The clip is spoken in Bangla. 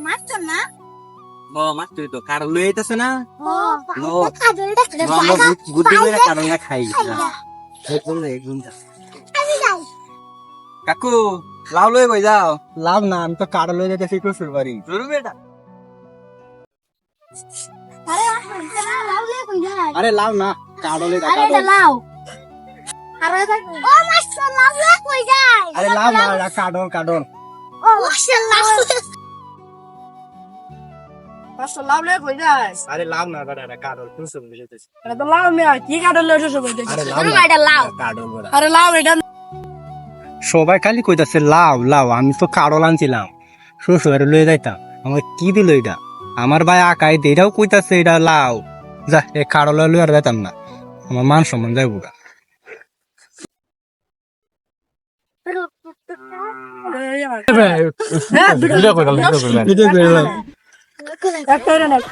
মারছো না মাছ তুই তো কারো লই আইতাছে না ও কাজলটা করে গুড্ডি করে কারো না খাই একদম আমি যাই কাকু লাউ লই কই যাও লাভ না, আমি তো কারো লয়ে যেতেছি কসুর বাড়ি। শুরু বেটা আরে লাউ লে কই যাই আরে লাভ না, কারো লয়ে আরে এটা লাউ আরে ও মারছো লাউ লে কই যাই আরে লাভ না, এটা কারণ কারণ ও মাশাআল্লাহ পাঁচটা লাভ লে কই যাস আরে লাভ না, এটা কারণ কসুর বাড়ি যেতেছি। এটা তো লাভ মিয়া কি কাটল লে শ্বশুর বাড়ি আরে লাভ আরে না, এটা লাউ কারণ বড়। আরে লাভ এটা সবাই খালি কইতাছে লাভ লাভ, আমি তো কারল আনছিলাম শ্বশুরে লয়ে যাইতাম, আমার কি দিল এটা? আমার ভাই আকাই এটাও কইতাছে এটা লাভ, যা এ কারল লয়ে আর যাইতাম না, আমার মান সম্মান যাইব গা। একটা